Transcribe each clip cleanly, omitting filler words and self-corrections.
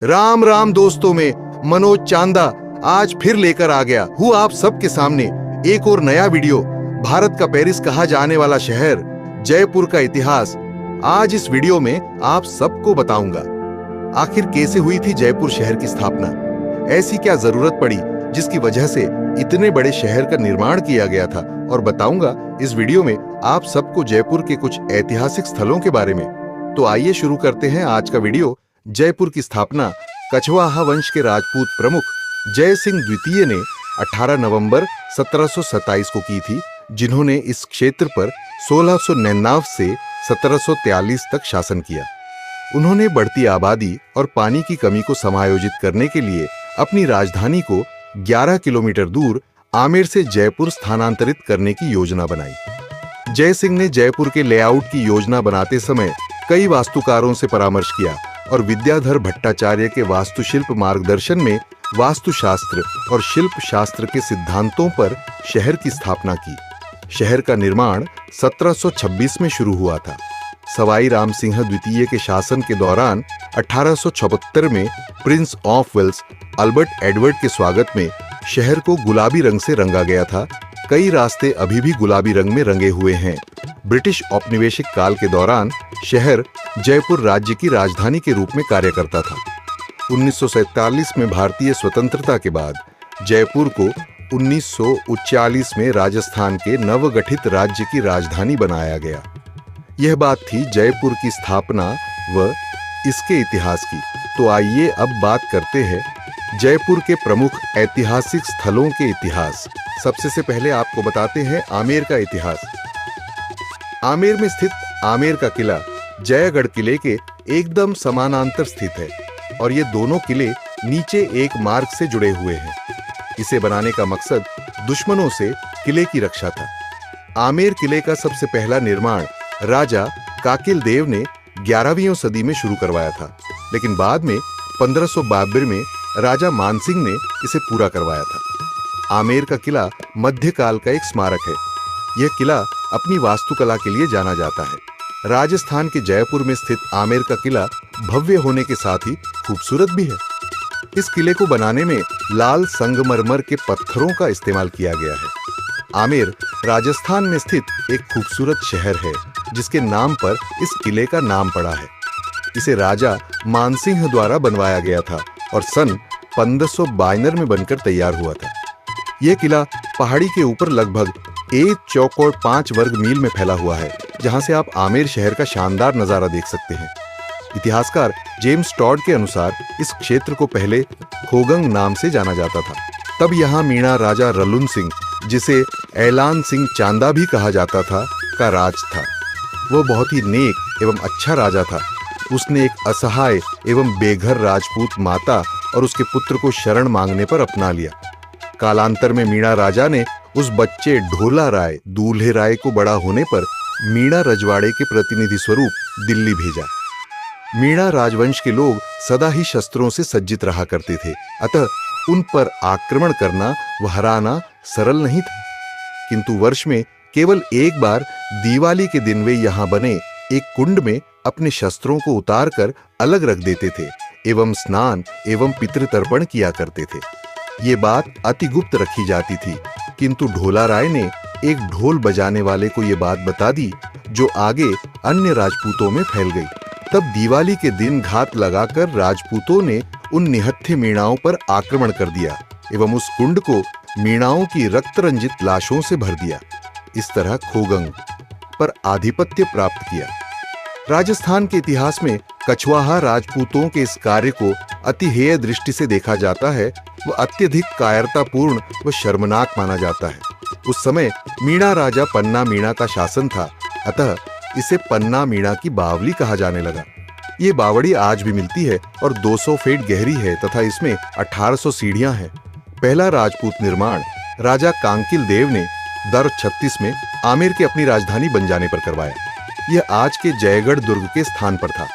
राम राम दोस्तों में मनोज चांदा आज फिर लेकर आ गया हूँ आप सबके सामने एक और नया वीडियो। भारत का पेरिस कहा जाने वाला शहर जयपुर का इतिहास आज इस वीडियो में आप सबको बताऊंगा। आखिर कैसे हुई थी जयपुर शहर की स्थापना, ऐसी क्या जरूरत पड़ी जिसकी वजह से इतने बड़े शहर का निर्माण किया गया था, और बताऊंगा इस वीडियो में आप सबको जयपुर के कुछ ऐतिहासिक स्थलों के बारे में। तो आइए शुरू करते हैं आज का वीडियो। जयपुर की स्थापना कछवाहा वंश के राजपूत प्रमुख जय सिंह द्वितीय ने 18 नवंबर 1727 को की थी, जिन्होंने इस क्षेत्र पर 1699 से 1743 तक शासन किया। उन्होंने बढ़ती आबादी और पानी की कमी को समायोजित करने के लिए अपनी राजधानी को 11 किलोमीटर दूर आमेर से जयपुर स्थानांतरित करने की योजना बनाई। जय सिंह ने जयपुर के लेआउट की योजना बनाते समय कई वास्तुकारों से परामर्श किया और विद्याधर भट्टाचार्य के वास्तुशिल्प मार्गदर्शन में वास्तुशास्त्र और शिल्प शास्त्र के सिद्धांतों पर शहर की स्थापना की। शहर का निर्माण 1726 में शुरू हुआ था। सवाई राम सिंह द्वितीय के शासन के दौरान 1876 में Prince of Wales Albert Edward के स्वागत में शहर को गुलाबी रंग से रंगा गया था। कई रास्ते अभी भी गुलाबी रंग में रंगे हुए हैं। ब्रिटिश औपनिवेशिक काल के दौरान शहर जयपुर राज्य की राजधानी के रूप में कार्य करता था। 1947 में भारतीय स्वतंत्रता के बाद जयपुर को 1939 में राजस्थान के नवगठित राज्य की राजधानी बनाया गया। यह बात थी जयपुर की स्थापना व इसके इतिहास की। तो आइए अब बात करते हैं जयपुर के प्रमुख ऐतिहासिक स्थलों के इतिहास। सबसे से पहले आपको बताते हैं आमेर का इतिहास। आमेर में स्थित आमेर का किला जयगढ़ किले के एकदम समानांतर स्थित है और ये दोनों किले नीचे एक मार्ग से जुड़े हुए हैं। इसे बनाने का मकसद दुश्मनों से किले की रक्षा था। आमेर किले का सबसे पहला निर्माण राजा काकिल देव ने 11वीं सदी में शुरू करवाया था, लेकिन बाद में 1552 में राजा मानसिंह ने इसे पूरा करवाया था। आमेर का किला मध्यकाल का एक स्मारक है। यह किला अपनी वास्तुकला के लिए जाना जाता है। राजस्थान के जयपुर में स्थित आमेर का किला भव्य होने के साथ ही खूबसूरत भी है। इस किले को बनाने में लाल संगमरमर के पत्थरों का इस्तेमाल किया गया है। आमेर राजस्थान में स्थित एक खूबसूरत शहर है जिसके नाम पर इस किले का नाम पड़ा है। इसे राजा मानसिंह द्वारा बनवाया गया था और सन 1552 में बनकर तैयार हुआ था। यह किला पहाड़ी के ऊपर लगभग 1.5 वर्ग मील में फैला हुआ है, जहां से आप आमेर शहर का शानदार नजारा देख सकते हैं। इतिहासकार जेम्स टॉड के अनुसार इस क्षेत्र को पहले खोगंग नाम से जाना जाता था। तब यहाँ मीणा राजा रलुन सिंह, जिसे ऐलान सिंह चांदा भी कहा जाता था, का राज था। वह बहुत ही नेक एवं अच्छा राजा था। उसने एक असहाय एवं बेघर राजपूत माता और उसके पुत्र को शरण मांगने पर अपना लिया। कालांतर में मीणा राजा ने उस बच्चे ढोला राय दूल्हे राय को बड़ा होने पर मीणा रजवाड़े के प्रतिनिधि स्वरूप दिल्ली भेजा। मीणा राजवंश के लोग सदा ही शस्त्रों से सज्जित रहा करते थे, अतः उन पर आक्रमण करना व हराना सरल नहीं था। किंतु वर्ष में केवल एक बार दिवाली के दिन वे यहाँ बने एक कुंड में अपने शस्त्रों को उतार कर अलग रख देते थे एवं स्नान एवं पितृतर्पण किया करते थे। ये बात अति गुप्त रखी जाती थी, किंतु ढोला राय ने एक ढोल बजाने वाले को ये बात बता दी, जो आगे अन्य राजपूतों में फैल गई। तब दिवाली के दिन घात लगाकर राजपूतों ने उन निहत्थे मीणाओं पर आक्रमण कर दिया एवं उस कुंड को मीणाओं की रक्त रंजित लाशों से भर दिया। इस तरह खोगंग पर आधिपत्य प्राप्त किया। राजस्थान के इतिहास में कछवाहा राजपूतों के इस कार्य को अति हेय दृष्टि से देखा जाता है। वह अत्यधिक कायरतापूर्ण व शर्मनाक माना जाता है। उस समय मीणा राजा पन्ना मीणा का शासन था, अतः इसे पन्ना मीणा की बावली कहा जाने लगा। ये बावड़ी आज भी मिलती है और 200 फीट गहरी है तथा इसमें 1800 सीढ़ियां हैं। पहला राजपूत निर्माण राजा कांकिल देव ने दर 36 में आमेर के अपनी राजधानी बन जाने पर करवाया। यह आज के जयगढ़ दुर्ग के स्थान पर था।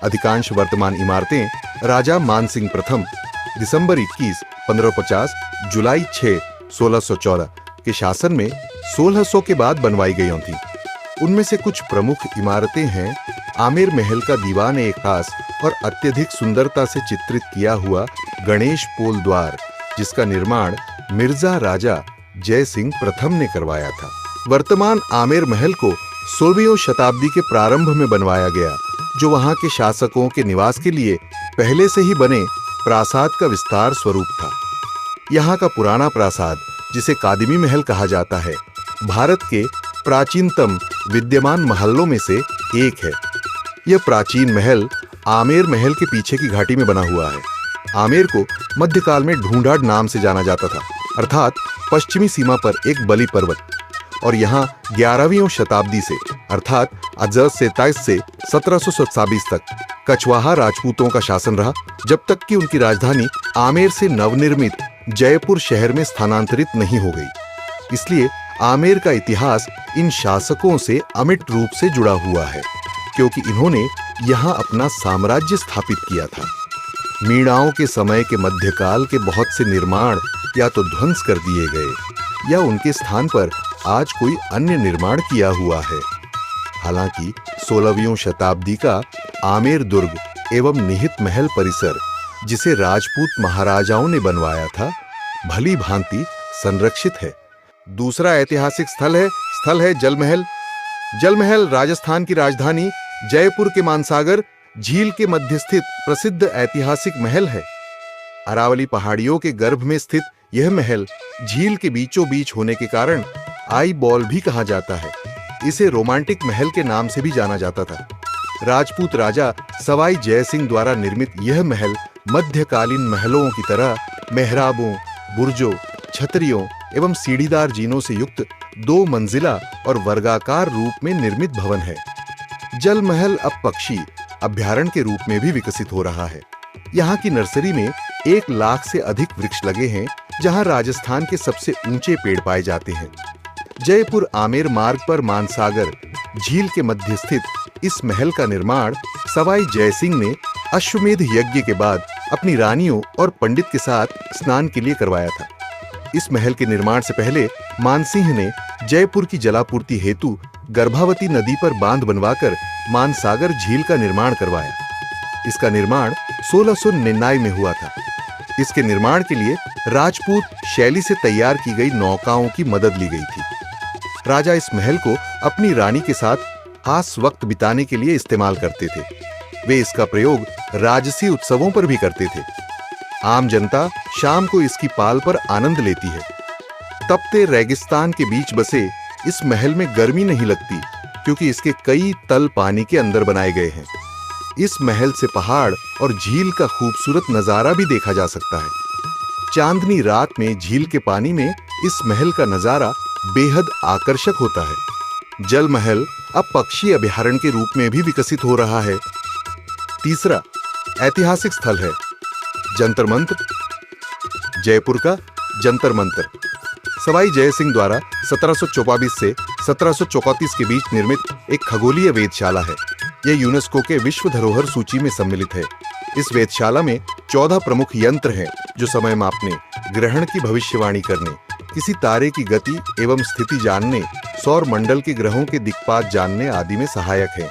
अधिकांश वर्तमान इमारतें राजा मानसिंह प्रथम दिसंबर 21, 1550, जुलाई 6, 1614 के शासन में 1600 के बाद बनवाई गई थीं। उनमें से कुछ प्रमुख इमारतें हैं आमेर महल का दीवान ए खास और अत्यधिक सुंदरता से चित्रित किया हुआ गणेश पोल द्वार, जिसका निर्माण मिर्जा राजा जय सिंह प्रथम ने करवाया था। वर्तमान आमेर महल को 16वीं शताब्दी के प्रारंभ में बनवाया गया, जो वहां के शासकों के निवास के लिए पहले से ही बने प्रासाद का विस्तार स्वरूप था। यहाँ का पुराना प्रासाद, जिसे कादिमी महल कहा जाता है, भारत के प्राचीनतम विद्यमान महलों में से एक है। यह प्राचीन महल आमेर महल के पीछे की घाटी में बना हुआ है। आमेर को मध्यकाल में ढूंढाड़ नाम से जाना जाता था, अर्थात पश्चिमी सीमा पर एक बलि पर्वत, और यहाँ 11वीं शताब्दी से अर्थात 1827 से 1727 तक कछवाहा राजपूतों का शासन रहा, जब तक कि उनकी राजधानी आमेर से नवनिर्मित जयपुर शहर में स्थानांतरित नहीं हो गई। इसलिए आमेर का इतिहास इन शासकों से अमिट रूप से जुड़ा हुआ है, क्योंकि इन्होंने यहाँ अपना साम्राज्य स्थापित किया था। मीणाओं के समय के मध्यकाल के बहुत से निर्माण या तो ध्वंस कर दिए गए या उनके स्थान पर आज कोई अन्य निर्माण किया हुआ है। हालांकि 16वीं शताब्दी का आमेर दुर्ग एवं निहित महल परिसर, जिसे राजपूत महाराजाओं ने बनवाया था, भली भांति संरक्षित है। दूसरा ऐतिहासिक स्थल है जल महल। जल महल राजस्थान की राजधानी जयपुर के मानसागर झील के मध्य स्थित प्रसिद्ध ऐतिहासिक महल है। अरावली पहाड़ियों के गर्भ में स्थित यह महल झील के बीचों बीच होने के कारण आई बॉल भी कहा जाता है। इसे रोमांटिक महल के नाम से भी जाना जाता था। राजपूत राजा सवाई जय सिंह द्वारा निर्मित यह महल मध्यकालीन महलों की तरह मेहराबों, बुर्जों, छतरियों एवं सीढ़ीदार जीनों से युक्त 2 मंजिला और वर्गाकार रूप में निर्मित भवन है। जल महल अब पक्षी अभ्यारण्य के रूप में भी विकसित हो रहा है। यहाँ की नर्सरी में 1 लाख से अधिक वृक्ष लगे हैं, जहाँ राजस्थान के सबसे ऊंचे पेड़ पाए जाते हैं। जयपुर आमेर मार्ग पर मानसागर झील के मध्य स्थित इस महल का निर्माण सवाई जय सिंह ने अश्वमेध यज्ञ के बाद अपनी रानियों और पंडित के साथ स्नान के लिए करवाया था। इस महल के निर्माण से पहले मानसिंह ने जयपुर की जलापूर्ति हेतु गर्भावती नदी पर बांध बनवाकर मानसागर झील का निर्माण करवाया। इसका निर्माण 1699 में हुआ था। इसके निर्माण के लिए राजपूत शैली से तैयार की गई नौकाओं की मदद ली गई थी। राजा इस महल को अपनी रानी के साथ खास वक्त बिताने के लिए इस्तेमाल करते थे। वे इसका प्रयोग राजसी उत्सवों पर भी करते थे। आम जनता शाम को इसकी पाल पर आनंद लेती है। तपते रेगिस्तान के बीच बसे इस महल में गर्मी नहीं लगती, क्योंकि इसके कई तल पानी के अंदर बनाए गए हैं। इस महल से पहाड़ और झील का खूबसूरत नजारा भी देखा जा सकता है। चांदनी रात में झील के पानी में इस महल का नजारा बेहद आकर्षक होता है। जल महल अब पक्षी अभयारण्य के रूप में भी विकसित हो रहा है। तीसरा ऐतिहासिक स्थल है जंतर मंतर। जयपुर का जंतर मंतर सवाई जय सिंह द्वारा 1724 से 1734 के बीच निर्मित एक खगोलीय वेधशाला है। यह यूनेस्को के विश्व धरोहर सूची में सम्मिलित है। इस वेधशाला में 14 प्रमुख यंत्र हैं, जो समय मापने, ग्रहण की भविष्यवाणी करने, किसी तारे की गति एवं स्थिति जानने, सौर मंडल के ग्रहों के दिक्पात जानने आदि में सहायक हैं।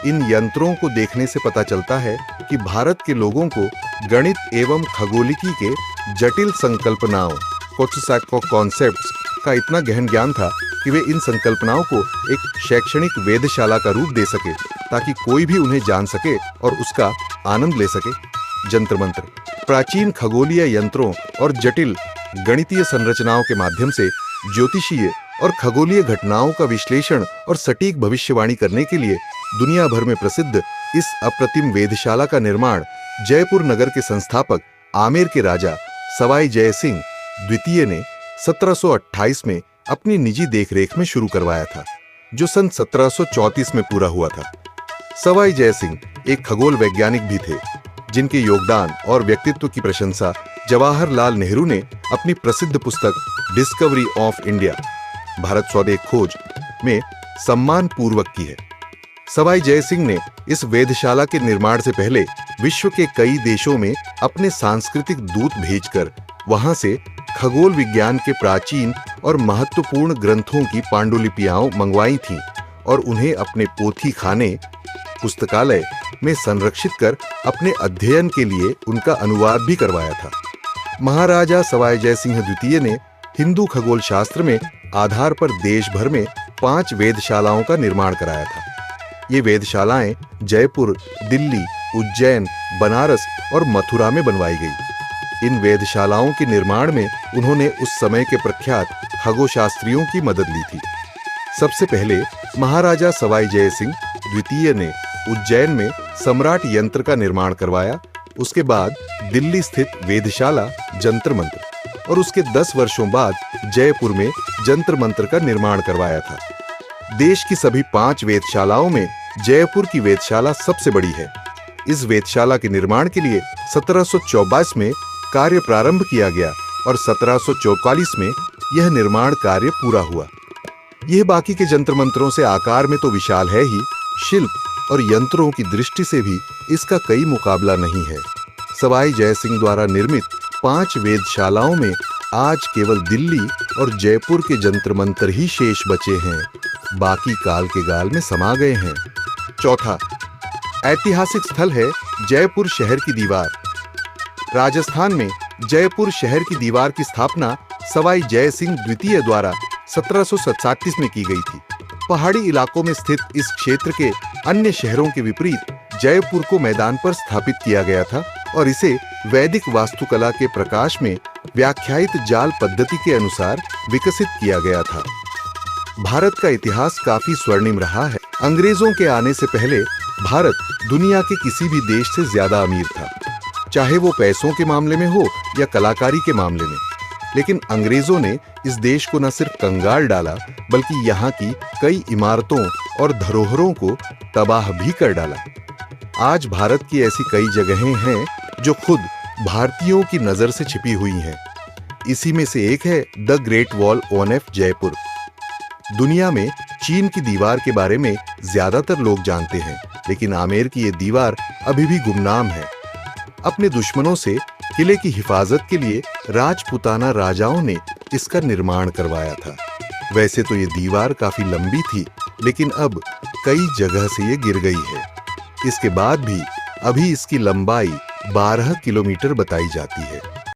इन यंत्रों को देखने से पता चलता है कि भारत के लोगों को गणित एवं खगोलिकी के जटिल संकल्पनाओं कॉन्सेप्ट्स का इतना गहन ज्ञान था कि वे इन संकल्पनाओं को एक शैक्षणिक वेधशाला का रूप दे सके, ताकि कोई भी उन्हें जान सके और उसका आनंद ले सके। जंतर मंतर प्राचीन खगोलीय यंत्रों और जटिल गणितीय संरचनाओं के माध्यम से ज्योतिषीय और खगोलीय घटनाओं का विश्लेषण और सटीक भविष्यवाणी करने के लिए दुनिया भर में प्रसिद्ध इस अप्रतिम वेधशाला का निर्माण जयपुर नगर के संस्थापक आमेर के राजा सवाई जय सिंह द्वितीय ने 1728 में अपनी निजी देखरेख में शुरू करवाया था, जो सन 1734 में पूरा हुआ था। सवाई जय सिंह एक खगोल वैज्ञानिक भी थे, जिनके योगदान और व्यक्तित्व की प्रशंसा जवाहरलाल नेहरू ने अपनी प्रसिद्ध पुस्तक डिस्कवरी ऑफ इंडिया भारत स्वदेश खोज में सम्मान पूर्वक की है। सवाई जय सिंह ने इस वेधशाला के निर्माण से पहले विश्व के कई देशों में अपने सांस्कृतिक दूत भेजकर वहां से खगोल विज्ञान के प्राचीन और महत्वपूर्ण ग्रंथों की पांडुलिपियां मंगवाई थीं और उन्हें अपने पोथी खाने पुस्तकालय में संरक्षित कर अपने अध्ययन के लिए उनका अनुवाद भी करवाया था। महाराजा सवाई जय सिंह द्वितीय ने हिंदू खगोल शास्त्र में आधार पर देश भर में 5 वेधशालाओं का निर्माण कराया था। ये वेधशालाएं जयपुर, दिल्ली, उज्जैन, बनारस और मथुरा में बनवाई गई। इन वेधशालाओं के निर्माण में उन्होंने उस समय के प्रख्यात खगोशास्त्रियों की मदद ली थी। सबसे पहले महाराजा सवाई जय सिंह द्वितीय ने उज्जैन में सम्राट यंत्र का निर्माण करवाया। उसके बाद दिल्ली स्थित वेधशाला जंतर मंत्र और उसके 10 वर्षों बाद जयपुर में जंतर मंत्र का निर्माण करवाया था। देश की सभी 5 वेधशालाओं में जयपुर की वेधशाला सबसे बड़ी है। इस वेधशाला के निर्माण के लिए 1724 में कार्य प्रारंभ किया गया और 1744 में यह निर्माण कार्य पूरा हुआ। यह बाकी के जंतर मंत्रों से आकार में तो विशाल है ही, शिल्प और यंत्रों की दृष्टि से भी इसका कई मुकाबला नहीं है। सवाई जय सिंह द्वारा निर्मित 5 वेधशालाओं में आज केवल दिल्ली और जयपुर के जंतर मंत्र ही शेष बचे हैं, बाकी काल के गाल में समा गए हैं। चौथा ऐतिहासिक स्थल है जयपुर शहर की दीवार। राजस्थान में जयपुर शहर की दीवार की स्थापना सवाई जय सिंह द्वितीय द्वारा 1737 में की गई थी। पहाड़ी इलाकों में स्थित इस क्षेत्र के अन्य शहरों के विपरीत जयपुर को मैदान पर स्थापित किया गया था और इसे वैदिक वास्तुकला के प्रकाश में व्याख्यायित जाल पद्धति के अनुसार विकसित किया गया था। भारत का इतिहास काफी स्वर्णिम रहा है। अंग्रेजों के आने से पहले भारत दुनिया के किसी भी देश से ज्यादा अमीर था, चाहे वो पैसों के मामले में हो या कलाकारी के मामले में। लेकिन अंग्रेजों ने इस देश को न सिर्फ कंगाल डाला, बल्कि यहाँ की कई इमारतों और धरोहरों को तबाह भी कर डाला। आज भारत की ऐसी कई जगहें हैं जो खुद भारतीयों की नजर से छिपी हुई हैं। इसी में से एक है the great wall of Jaipur. दुनिया में चीन की दीवार के बारे में ज्यादातर लोग जानते हैं, लेकिन आमेर की ये दीवार अभी भी गुमनाम है। अपने दुश्मनों से किले की हिफाजत के लिए राजपूताना राजाओं ने इसका निर्माण करवाया था। वैसे तो ये दीवार काफी लंबी थी, लेकिन अब कई जगह से ये गिर गई है। इसके बाद भी अभी इसकी लंबाई 12 किलोमीटर बताई जाती है।